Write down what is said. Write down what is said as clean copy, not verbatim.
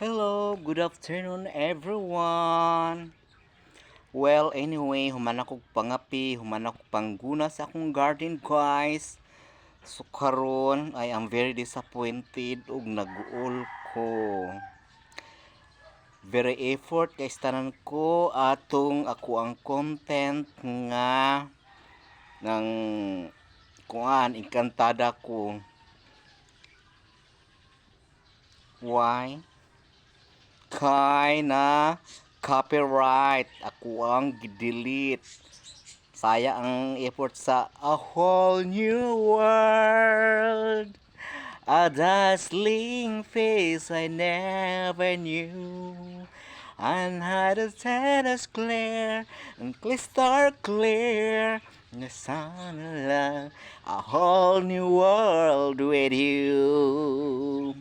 Hello, good afternoon everyone. Well, anyway, human ako pangapi, human ako pangguna sa akong garden, guys. So karon, I am very disappointed ug nag-uol ko. Very effort kay tanan ko atong ako ang content nga ng kuan engkantada ko. Why? Kay na copyright ako ang delete. Saya ang effort sa A Whole New World. A dazzling face I never knew. And had a tennis clear and crystal clear. The sun of love, a whole new world with you.